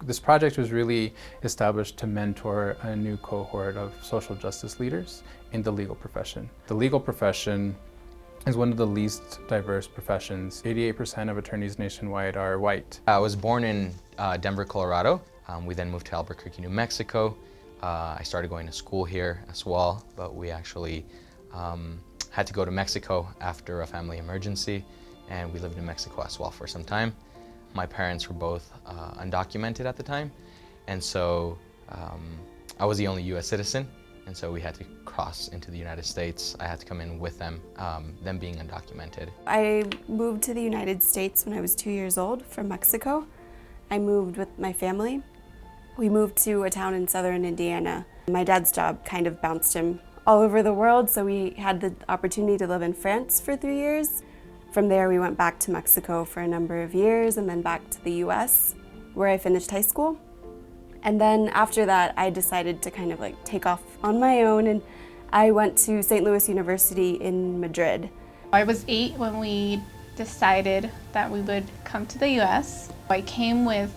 This project was really established to mentor a new cohort of social justice leaders in the legal profession. The legal profession is one of the least diverse professions. 88% of attorneys nationwide are white. I was born in Denver, Colorado. We then moved to Albuquerque, New Mexico. I started going to school here as well, but we actually had to go to Mexico after a family emergency, and we lived in Mexico as well for some time. My parents were both undocumented at the time, and so I was the only US citizen, and so we had to cross into the United States. I had to come in with them being undocumented. I moved to the United States when I was 2 years old from Mexico. I moved with my family. We moved to a town in southern Indiana. My dad's job kind of bounced him all over the world, so we had the opportunity to live in France for 3 years. From there, we went back to Mexico for a number of years and then back to the US, where I finished high school. And then after that, I decided to kind of like take off on my own, and I went to St. Louis University in Madrid. I was 8 when we decided that we would come to the US. I came with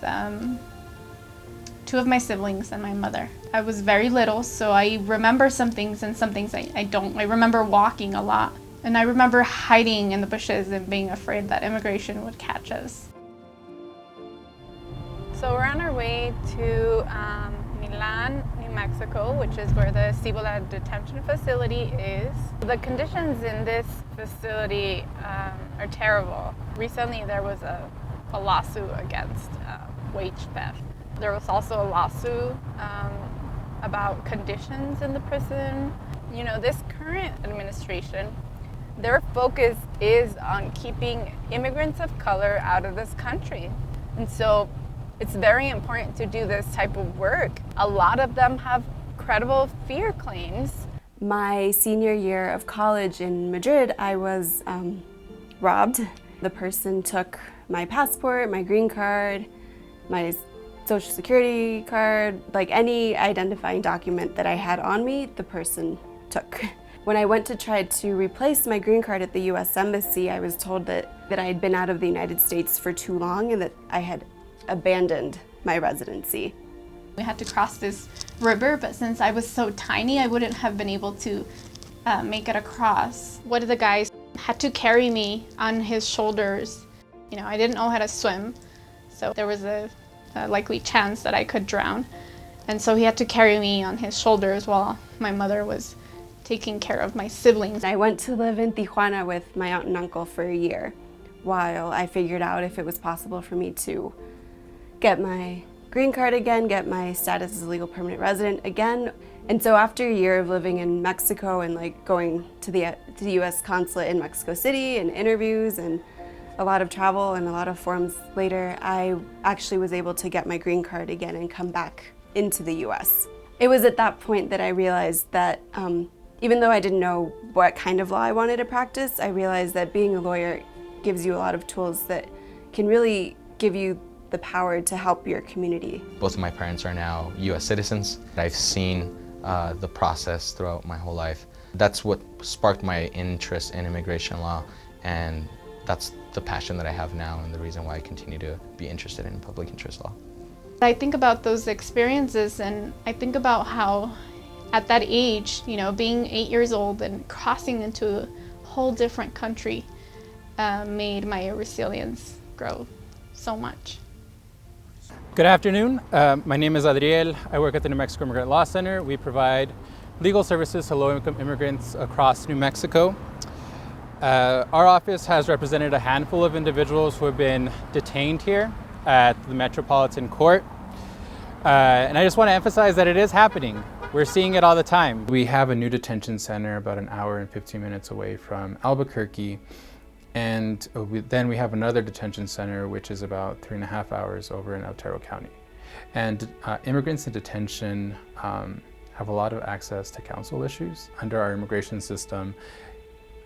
2 of my siblings and my mother. I was very little, so I remember some things and some things I don't. I remember walking a lot, and I remember hiding in the bushes and being afraid that immigration would catch us. So we're on our way to Milan, New Mexico, which is where the Cibola detention facility is. The conditions in this facility are terrible. Recently there was a lawsuit against wage theft. There was also a lawsuit about conditions in the prison. You know, this current administration, their focus is on keeping immigrants of color out of this country. And so it's very important to do this type of work. A lot of them have credible fear claims. My senior year of college in Madrid, I was robbed. The person took my passport, my green card, my social security card, like any identifying document that I had on me, the person took. When I went to try to replace my green card at the US Embassy, I was told that I had been out of the United States for too long and that I had abandoned my residency. We had to cross this river, but since I was so tiny, I wouldn't have been able to make it across. One of the guys had to carry me on his shoulders. You know, I didn't know how to swim, so there was a likely chance that I could drown. And so he had to carry me on his shoulders while my mother was taking care of my siblings. I went to live in Tijuana with my aunt and uncle for a year while I figured out if it was possible for me to get my green card again, get my status as a legal permanent resident again. And so after a year of living in Mexico and like going to the US consulate in Mexico City and interviews and a lot of travel and a lot of forms later, I actually was able to get my green card again and come back into the US. It was at that point that I realized that even though I didn't know what kind of law I wanted to practice, I realized that being a lawyer gives you a lot of tools that can really give you the power to help your community. Both of my parents are now US citizens. I've seen the process throughout my whole life. That's what sparked my interest in immigration law, and that's the passion that I have now and the reason why I continue to be interested in public interest law. I think about those experiences, and I think about how at that age, you know, being 8 years old and crossing into a whole different country made my resilience grow so much. Good afternoon. My name is Adriel. I work at the New Mexico Immigrant Law Center. We provide legal services to low-income immigrants across New Mexico. Our office has represented a handful of individuals who have been detained here at the Metropolitan Court. And I just want to emphasize that it is happening. We're seeing it all the time. We have a new detention center about an hour and 15 minutes away from Albuquerque. And then we have another detention center, which is about 3.5 hours over in Otero County. And immigrants in detention have a lot of access to counsel issues. Under our immigration system,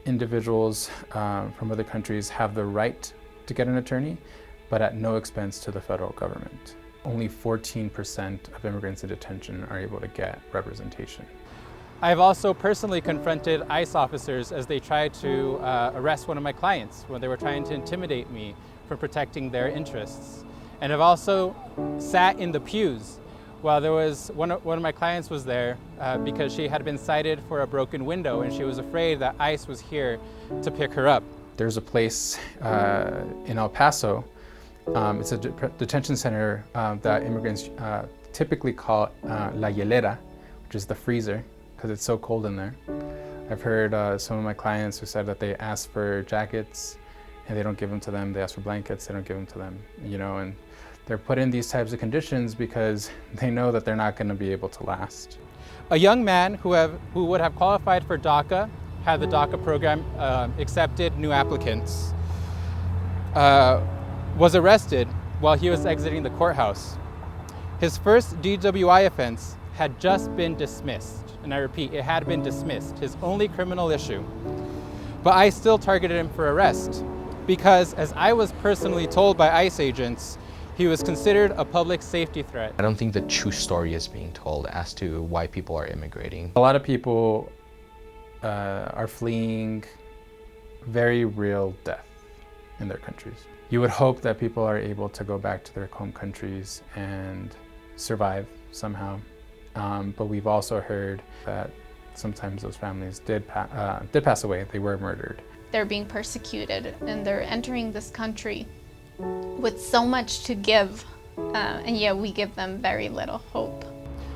individuals from other countries have the right to get an attorney, but at no expense to the federal government. Only 14% of immigrants in detention are able to get representation. I've also personally confronted ICE officers as they tried to arrest one of my clients when they were trying to intimidate me from protecting their interests. And I've also sat in the pews while there was one of my clients was there because she had been cited for a broken window and she was afraid that ICE was here to pick her up. There's a place in El Paso. It's a detention center that immigrants typically call La Hielera, which is the freezer, because it's so cold in there. I've heard some of my clients who said that they ask for jackets and they don't give them to them. They ask for blankets, they don't give them to them, you know, and they're put in these types of conditions because they know that they're not going to be able to last. A young man who would have qualified for DACA, had the DACA program accepted new applicants, was arrested while he was exiting the courthouse. His first DWI offense had just been dismissed. And I repeat, it had been dismissed, his only criminal issue. But I still targeted him for arrest because, as I was personally told by ICE agents, he was considered a public safety threat. I don't think the true story is being told as to why people are immigrating. A lot of people are fleeing very real death in their countries. You would hope that people are able to go back to their home countries and survive somehow. But we've also heard that sometimes those families did pass away. They were murdered. They're being persecuted and they're entering this country with so much to give, and yet we give them very little hope.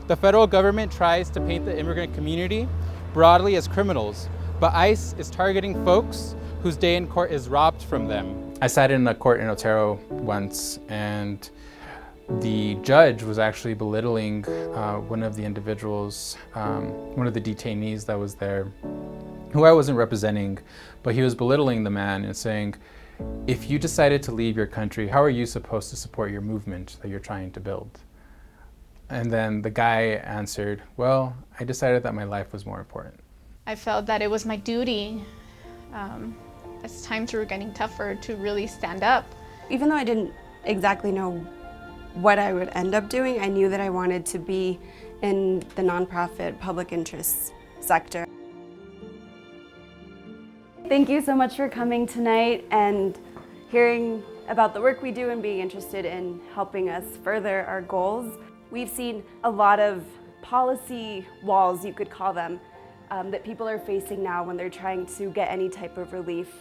The federal government tries to paint the immigrant community broadly as criminals, but ICE is targeting folks whose day in court is robbed from them. I sat in a court in Otero once, and the judge was actually belittling one of the individuals, one of the detainees that was there, who I wasn't representing, but he was belittling the man and saying, if you decided to leave your country, how are you supposed to support your movement that you're trying to build? And then the guy answered, well, I decided that my life was more important. I felt that it was my duty, as times were getting tougher, to really stand up. Even though I didn't exactly know what I would end up doing, I knew that I wanted to be in the nonprofit public interest sector. Thank you so much for coming tonight and hearing about the work we do and being interested in helping us further our goals. We've seen a lot of policy walls, you could call them, that people are facing now when they're trying to get any type of relief.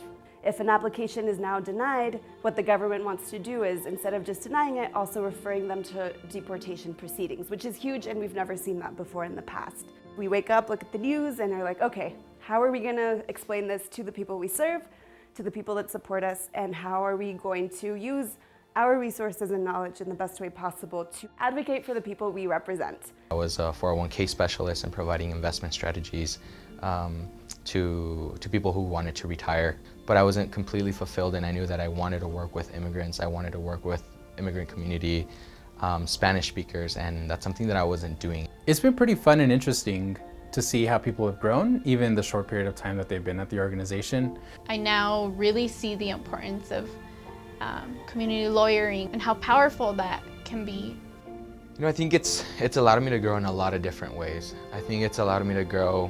If an application is now denied, what the government wants to do is, instead of just denying it, also referring them to deportation proceedings, which is huge, and we've never seen that before in the past. We wake up, look at the news, and are like, okay, how are we gonna explain this to the people we serve, to the people that support us, and how are we going to use our resources and knowledge in the best way possible to advocate for the people we represent? I was a 401k specialist in providing investment strategies to people who wanted to retire, but I wasn't completely fulfilled, and I knew that I wanted to work with immigrants. I wanted to work with immigrant community, Spanish speakers, and that's something that I wasn't doing. It's been pretty fun and interesting to see how people have grown, even the short period of time that they've been at the organization. I now really see the importance of community lawyering and how powerful that can be. You know, I think it's allowed me to grow in a lot of different ways. I think it's allowed me to grow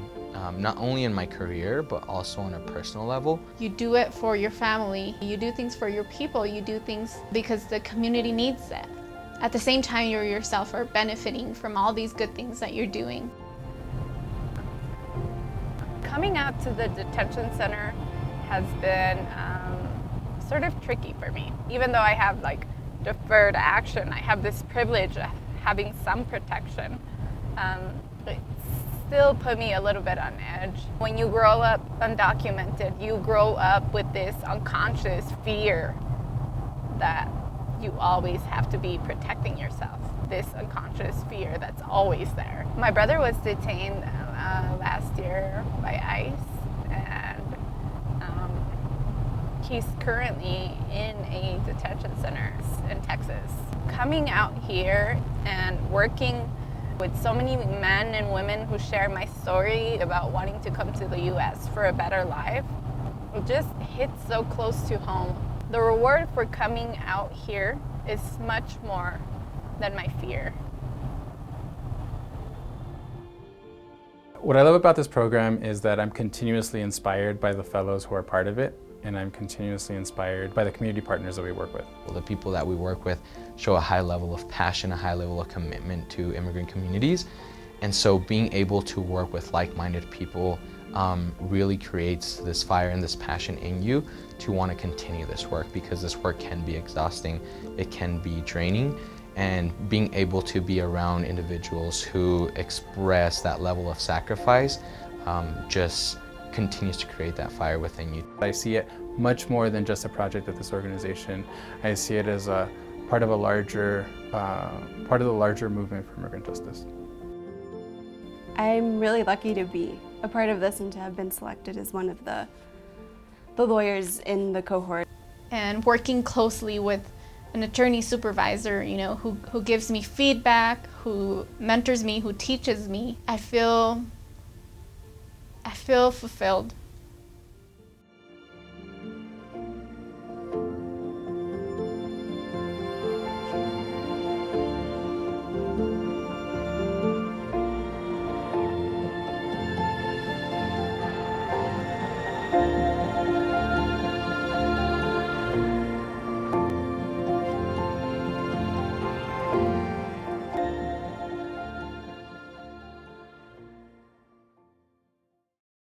not only in my career, but also on a personal level. You do it for your family, you do things for your people, you do things because the community needs it. At the same time, you yourself are benefiting from all these good things that you're doing. Coming out to the detention center has been sort of tricky for me. Even though I have like deferred action, I have this privilege of having some protection. It still put me a little bit on edge. When you grow up undocumented, you grow up with this unconscious fear that you always have to be protecting yourself. This unconscious fear that's always there. My brother was detained last year by ICE, and he's currently in a detention center in Texas. Coming out here and working with so many men and women who share my story about wanting to come to the US for a better life, it just hits so close to home. The reward for coming out here is much more than my fear. What I love about this program is that I'm continuously inspired by the fellows who are part of it. and I'm continuously inspired by the community partners that we work with. Well, the people that we work with show a high level of passion, a high level of commitment to immigrant communities. And so being able to work with like-minded people really creates this fire and this passion in you to want to continue this work, because this work can be exhausting, it can be draining, and being able to be around individuals who express that level of sacrifice just continues to create that fire within you. I see it much more than just a project at this organization. I see it as a part of the larger movement for immigrant justice. I'm really lucky to be a part of this and to have been selected as one of the lawyers in the cohort. And working closely with an attorney supervisor, you know, who gives me feedback, who mentors me, who teaches me, I feel fulfilled.